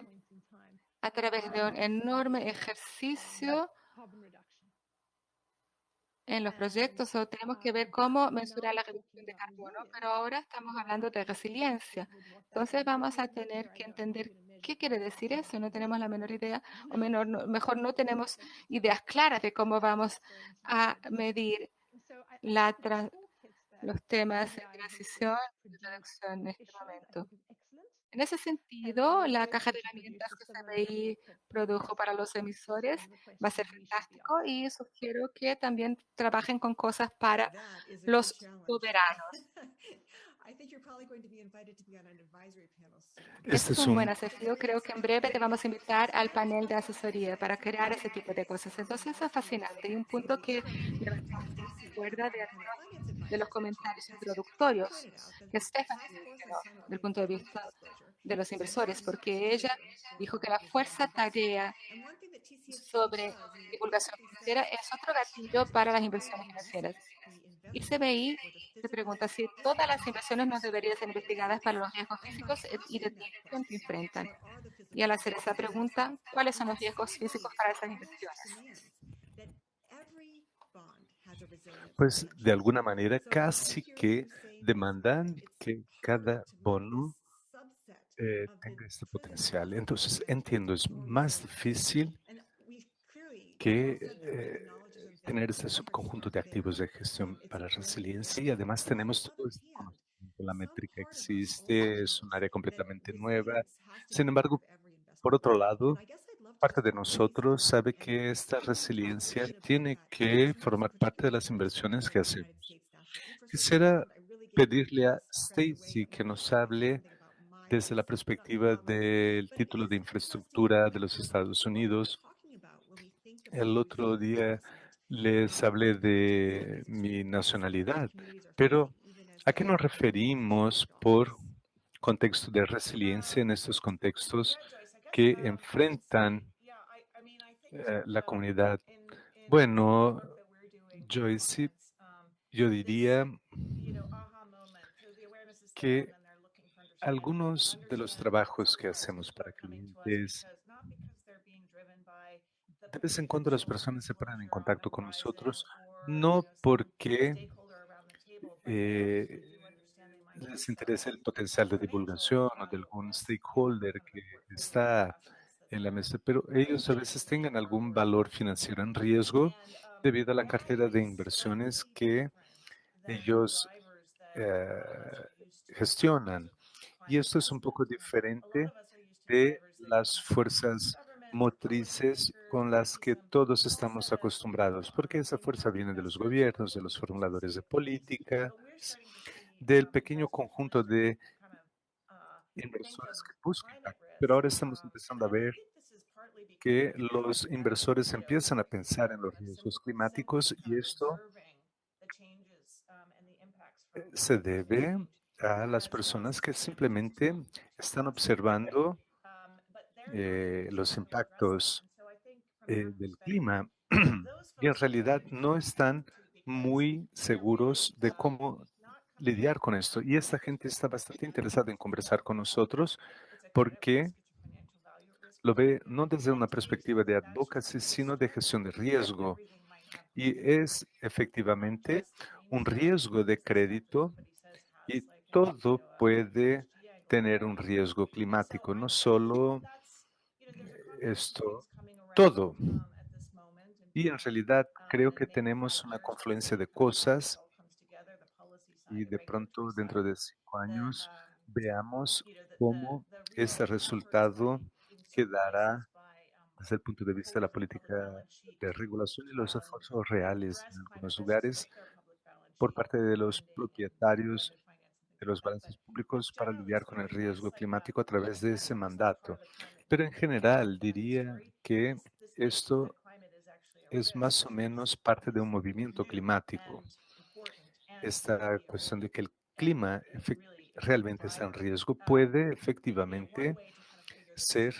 a través de un enorme ejercicio en los proyectos, o tenemos que ver cómo mensurar la reducción de carbono, pero ahora estamos hablando de resiliencia. Entonces vamos a tener que entender qué quiere decir eso. No tenemos la menor idea, o mejor no tenemos ideas claras de cómo vamos a medir los temas de transición y reducción en este momento. En ese sentido, la caja de herramientas que CBI produjo para los emisores va a ser fantástico y sugiero que también trabajen con cosas para That is a los good challenge. soberanos. I think you're probably going to be invited to be on an advisory panel soon. Este Este es es un buen un desafío. Creo que en breve te vamos a invitar al panel de asesoría para crear ese tipo de cosas. Entonces, eso es fascinante y un punto que me recuerda de algunos de los comentarios introductorios que Stephanie mencionó del punto de vista de los inversores, porque ella dijo que la fuerza tarea sobre divulgación financiera es otro gatillo para las inversiones financieras. Y CBI se pregunta si todas las inversiones no deberían ser investigadas para los riesgos físicos y de dirección que enfrentan. Y al hacer esa pregunta, ¿cuáles son los riesgos físicos para esas inversiones? Pues de alguna manera casi que demandan que cada bono tenga este potencial. Entonces entiendo, es más difícil que tener este subconjunto de activos de gestión para resiliencia y además tenemos todo este conocimiento. La métrica existe, es un área completamente nueva. Sin embargo, por otro lado, parte de nosotros sabe que esta resiliencia tiene que formar parte de las inversiones que hacemos. Quisiera pedirle a Stacy que nos hable desde la perspectiva del título de infraestructura de los Estados Unidos. El otro día les hablé de mi nacionalidad, pero ¿a qué nos referimos por contexto de resiliencia en estos contextos que enfrentan la comunidad? Bueno, Joyce, yo diría que algunos de los trabajos que hacemos para clientes, de vez en cuando las personas se ponen en contacto con nosotros, no porque les interesa el potencial de divulgación o de algún stakeholder que está en la mesa, pero ellos a veces tengan algún valor financiero en riesgo debido a la cartera de inversiones que ellos gestionan. Y esto es un poco diferente de las fuerzas motrices con las que todos estamos acostumbrados, porque esa fuerza viene de los gobiernos, de los formuladores de política, del pequeño conjunto de inversores que buscan. Pero ahora estamos empezando a ver que los inversores empiezan a pensar en los riesgos climáticos y esto se debe a las personas que simplemente están observando los impactos del clima y en realidad no están muy seguros de cómo lidiar con esto. Y esta gente está bastante interesada en conversar con nosotros porque lo ve no desde una perspectiva de advocacy, sino de gestión de riesgo. Y es efectivamente un riesgo de crédito y todo puede tener un riesgo climático, no solo esto, todo. Y en realidad creo que tenemos una confluencia de cosas y de pronto dentro de 5 años veamos cómo ese resultado quedará desde el punto de vista de la política de regulación y los esfuerzos reales en algunos lugares por parte de los propietarios de los balances públicos para lidiar con el riesgo climático a través de ese mandato. Pero en general diría que esto es más o menos parte de un movimiento climático. Esta cuestión de que el clima realmente está en riesgo puede efectivamente ser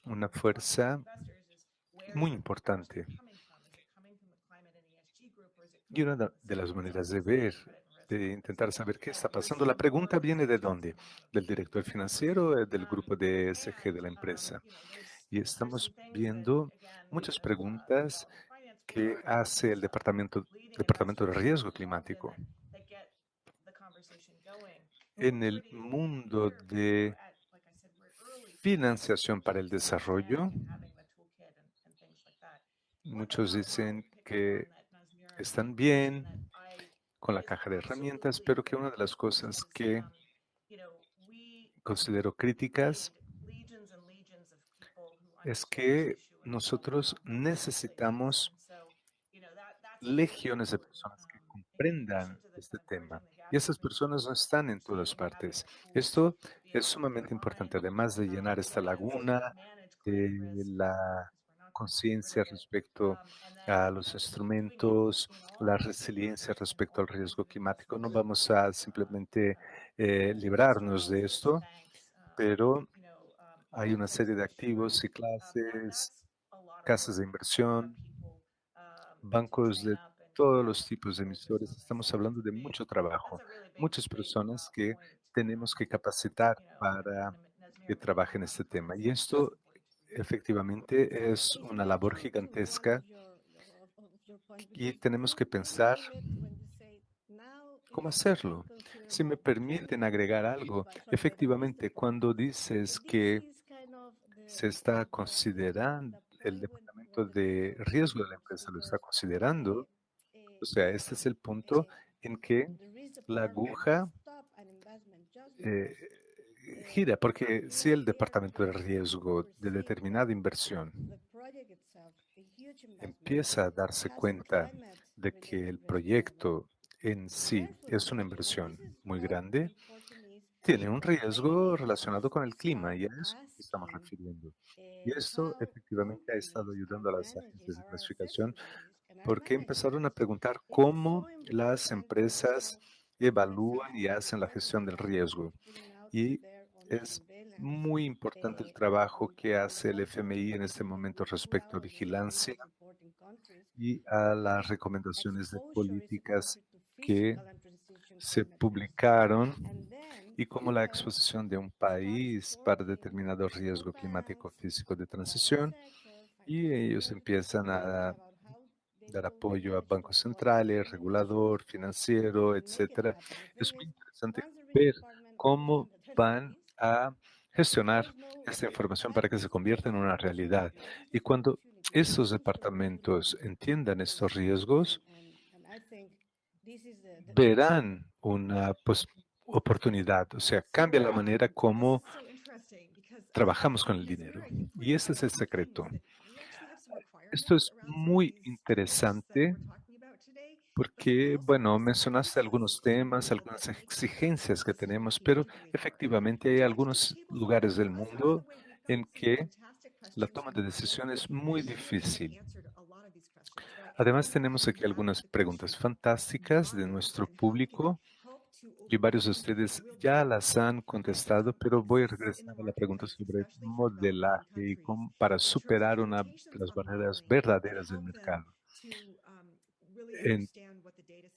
una fuerza muy importante. Y una de las maneras de ver, de intentar saber qué está pasando, la pregunta viene de dónde, del director financiero, del grupo de ESG de la empresa. Y estamos viendo muchas preguntas que hace el departamento de riesgo climático. En el mundo de financiación para el desarrollo, muchos dicen que están bien con la caja de herramientas, pero que una de las cosas que considero críticas es que nosotros necesitamos legiones de personas que comprendan este tema. Y esas personas no están en todas partes. Esto es sumamente importante, además de llenar esta laguna de la conciencia respecto a los instrumentos, la resiliencia respecto al riesgo climático. No vamos a simplemente librarnos de esto, pero hay una serie de activos y clases, casas de inversión, bancos de todos los tipos de emisores. Estamos hablando de mucho trabajo, muchas personas que tenemos que capacitar para que trabajen este tema. Y esto efectivamente es una labor gigantesca y tenemos que pensar cómo hacerlo. Si me permiten agregar algo, efectivamente, cuando dices que se está considerando, el departamento de riesgo de la empresa lo está considerando, o sea, este es el punto en que la aguja eh, gira, porque si el departamento de riesgo de determinada inversión empieza a darse cuenta de que el proyecto en sí es una inversión muy grande, tiene un riesgo relacionado con el clima y a eso nos estamos refiriendo. Y esto efectivamente ha estado ayudando a las agencias de clasificación porque empezaron a preguntar cómo las empresas evalúan y hacen la gestión del riesgo. Y es muy importante el trabajo que hace el FMI en este momento respecto a vigilancia y a las recomendaciones de políticas que se publicaron y como la exposición de un país para determinado riesgo climático físico de transición, y ellos empiezan a dar apoyo a bancos centrales, regulador, financiero, etcétera. Es muy interesante ver cómo van a gestionar esta información para que se convierta en una realidad. Y cuando esos departamentos entiendan estos riesgos, verán una oportunidad, o sea, cambia la manera como trabajamos con el dinero. Y ese es el secreto. Esto es muy interesante porque, bueno, mencionaste algunos temas, algunas exigencias que tenemos, pero efectivamente hay algunos lugares del mundo en que la toma de decisión es muy difícil. Además, tenemos aquí algunas preguntas fantásticas de nuestro público y varios de ustedes ya las han contestado, pero voy a regresar a la pregunta sobre modelaje y cómo para superar una de las barreras verdaderas del mercado. En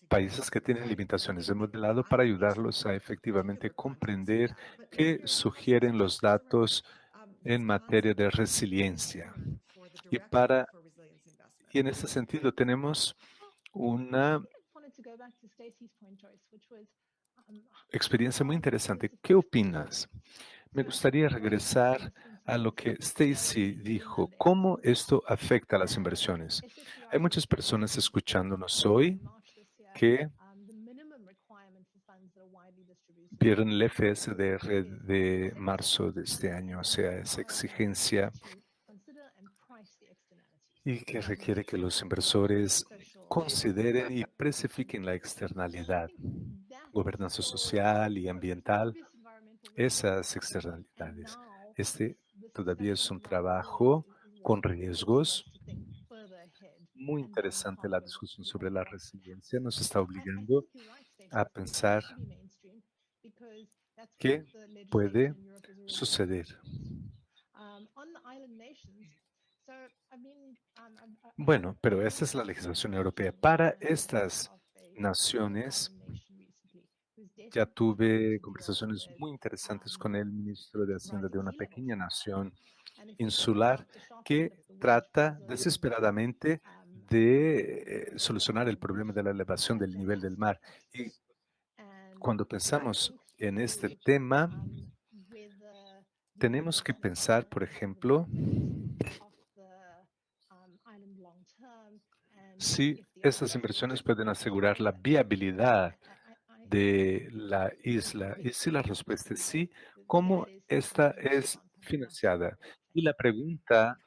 países que tienen limitaciones de modelado para ayudarlos a efectivamente comprender qué sugieren los datos en materia de resiliencia. Y en este sentido tenemos una experiencia muy interesante. ¿Qué opinas? Me gustaría regresar a lo que Stacy dijo, cómo esto afecta a las inversiones. Hay muchas personas escuchándonos hoy que vieron el FSDR de marzo de este año, o sea, esa exigencia y que requiere que los inversores consideren y precifiquen la externalidad, gobernanza social y ambiental, esas externalidades. Este todavía es un trabajo con riesgos. Muy interesante la discusión sobre la resiliencia. Nos está obligando a pensar qué puede suceder. Bueno, pero esta es la legislación europea. Para estas naciones, ya tuve conversaciones muy interesantes con el ministro de Hacienda de una pequeña nación insular que trata desesperadamente de solucionar el problema de la elevación del nivel del mar. Y cuando pensamos en este tema, tenemos que pensar, por ejemplo, si estas inversiones pueden asegurar la viabilidad de la isla? Y si la respuesta es sí, ¿cómo esta es financiada? Y la pregunta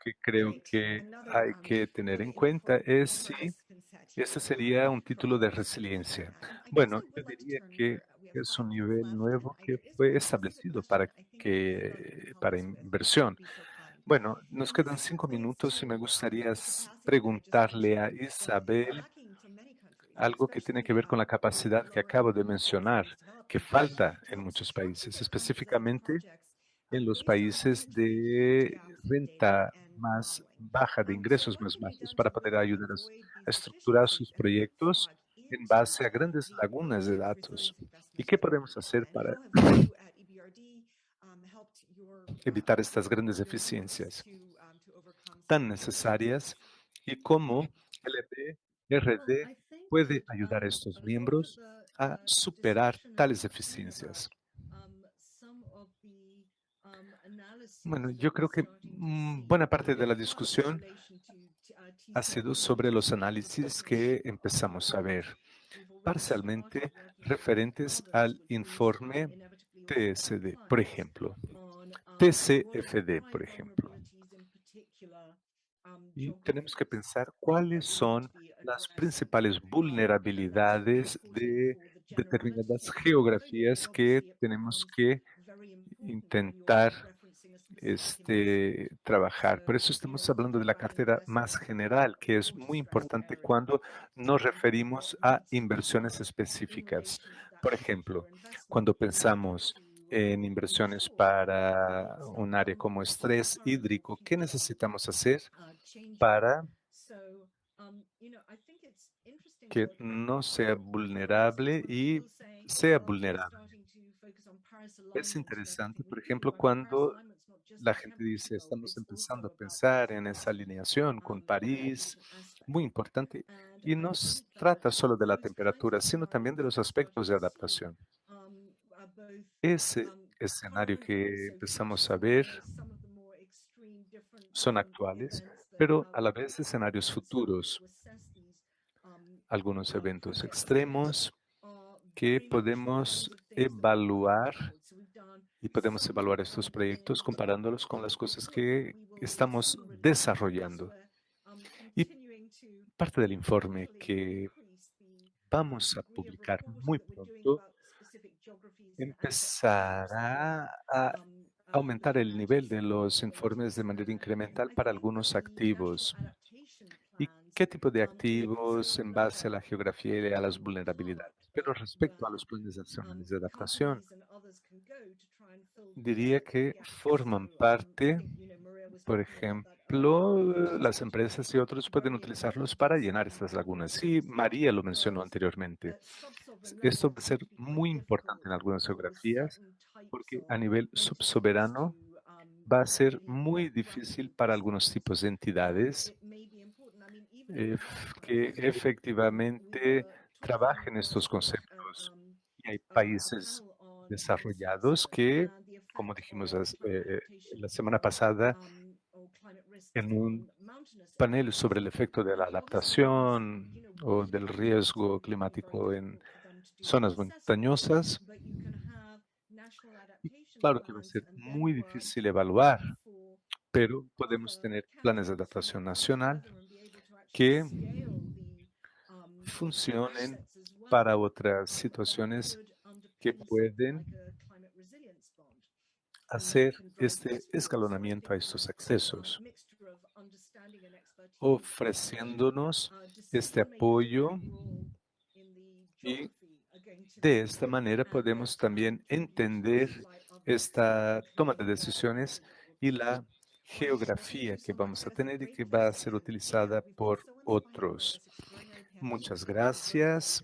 que creo Great. que Another hay que tener really en cuenta important es si Marcus Vincetti. ese sería un título de resiliencia. I guess Bueno, I yo would like to diría turn que we have es un 5 minutes nivel left, nuevo and que there is fue this is a establecido question I think Deborah can help para us with. inversión. Be so kind. Bueno, nos And this quedan 5 points minutos y me to gustaría the capacity that I just preguntarle a mentioned that is Isabel lacking from many countries, algo que tiene que especially ver con la capacidad que lower acabo de income countries in mencionar, least developed que countries, falta to en help muchos structure países, their undesign específicamente projects en los based on países entry de gaps in data renta and más modeling. baja, de So ingresos what más can be bajos, done para to poder really ayudar avoid a these estructurar deficiencies sus and bring proyectos fraud en into base a grandes the lagunas de climate datos? resilience ¿Y investment qué framework? podemos hacer And para how have you at EBRD helped your evitar estas grandes your members deficiencias to overcome some tan of these necesarias challenges? y cómo Well, LPRD I think puede that ayudar a a estos lot of miembros the a superar discussion has tales been about deficiencias? some of the analyses Bueno, that yo we're creo que starting to see, buena parte de la partly in discusión relation to ha sido TCFD, sobre los which was análisis published que empezamos a last ver, year. We've already started parcialmente working with referentes others, al which will informe inevitably also be TSD, por clients, ejemplo, on TCFD, why por ejemplo. vulnerabilities in particular Y tenemos que geographies pensar cuáles that we need to son be las addressing. principales And that's vulnerabilidades reinforcing de for the generalities determinadas of climate framework. geografías And que obviously, it tenemos becomes que very important when you're intentar referencing a specific investment. trabajar. Por So, eso you know, estamos hablando de thinking la about cartera más investment general, que es muy cross-stressed importante areas cuando nos and what referimos a needs to be inversiones done in específicas. relation to that Por ejemplo, particular investment cuando in order pensamos to en inversiones ensure para that un área como estrés current or hídrico, ¿qué future necesitamos hacer changes. para So, you know, I think it's interesting que that no sea for instance, vulnerable when y people say, sea well, we're vulnerable? starting to focus on Paris Es alignment and interesante, everything we por do. ejemplo, I mean, Paris cuando alignment's not just la a gente temperature dice, goal, estamos it's also empezando a about pensar en esa performance alineación con and a París, different aspect. muy importante, And y I no think that trata solo de la those kinds temperatura, of sino también de scenarios los that we're starting aspectos de to see adaptación. are both Ese escenario current but que also empezamos a future. ver You know, some of the more extreme different son actuales, events that pero a have la vez happened escenarios and starting futuros, to assess these algunos eventos projects extremos are que very much the podemos kinds of things that we're working evaluar towards. So we've done y podemos some evaluar estos work proyectos in comparándolos con las cosas Europe that que we will estamos soon release because desarrollando. we're Y continuing to parte del informe hopefully que increase the vamos a degree of publicar reporting muy that we're doing pronto about specific geographies and asset types that we're empezará a aumentar looking el at nivel in de some of los these informes de regions. manera And incremental I para think that algunos the national activos. adaptation ¿Y plans qué tipo de will also activos en look base a at la geografía y a las being vulnerabilidades? part Pero of respecto a where los planes nacionales de adaptación, companies and others can go to try and fill diría the que gaps. So forman I parte, think, you know, Maria was por talking about that earlier, ejemplo, which las is empresas y otros pueden very utilizarlos important para in llenar some estas lagunas. Sí, regions María lo mencionó because anteriormente. at sub-sovereign Esto level, va a it ser tends to be quite muy importante difficult en algunas for geografías certain types porque of a nivel entities to subsoberano va a ser muy get difícil funding para algunos support. tipos de And entidades it may be important. I mean, even in que Africa, we efectivamente were talking trabajen estos last week at conceptos. Y hay a países panel on desarrollados CSR que, and the como effect dijimos of climate la adaptation semana pasada, or climate risks en on un mountainous panel areas. sobre el efecto de la And he obviously asked, adaptación you know, o why do del governments, riesgo it would be very climático en difficult for them to do that zonas assessment, montañosas. but you can have national Y adaptation claro que va a plans ser and muy then work difícil evaluar, for pero podemos other tener planes de countries who may adaptación come nacional together and be able to actually que scale the funcionen assets as para well otras that situaciones could que underpin something pueden like a climate resilience bond and hacer can drive este things forward. So I escalonamiento a think estos that accesos, mixture of understanding and expertise and ofreciéndonos este decision makers apoyo overall in the y geography are going to de be esta manera at podemos también contributions entender by others, esta toma de including decisiones y developers. la Great. Well, thank geografía you que so much. vamos a That is a tener y great que va a place ser to end. utilizada We've been por so inspired by otros. this extraordinary panel with Muchas such great gracias. speakers.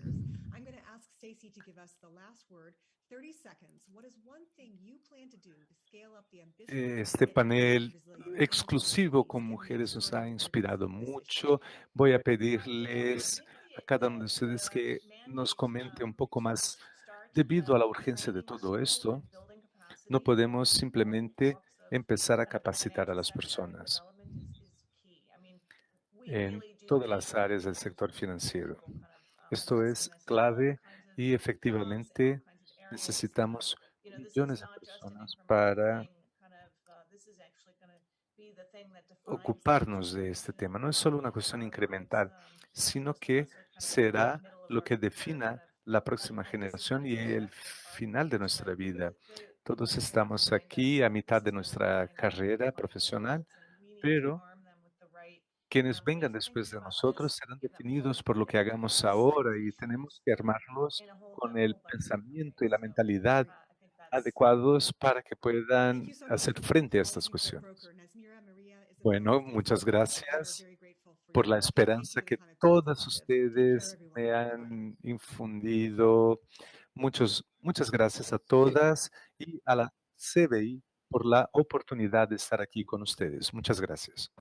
I'm going to ask Stacey to give us the last word. 30 seconds. What is one thing you plan to do to scale up the ambition Este in economic panel resilience in the exclusivo communities con in these mujeres nos ha hard-to-predict inspirado decisions? mucho. Voy a pedirles a cada uno de ustedes que nos comente un poco más. Debido a la urgencia de todo esto, no podemos simplemente empezar a capacitar a las personas. todas las áreas del sector financiero. Esto es clave y efectivamente necesitamos millones de personas para ocuparnos de este tema. No es solo una cuestión incremental, sino que será lo que defina la próxima generación y el final de nuestra vida. Todos estamos aquí a mitad de nuestra carrera profesional, pero quienes vengan después de nosotros serán definidos por lo que hagamos ahora y tenemos que armarlos con el pensamiento y la mentalidad adecuados para que puedan Thank you so much. hacer frente a estas Thank you, Mr. cuestiones. Croker. And as Mira Maria is Bueno, announcing, muchas we're gracias very grateful for por la your esperanza thinking que and kind of todas perspective. Take care, ustedes everyone. me han infundido. Muchas gracias a todas y a la CBI por la oportunidad de estar aquí con ustedes. Muchas gracias.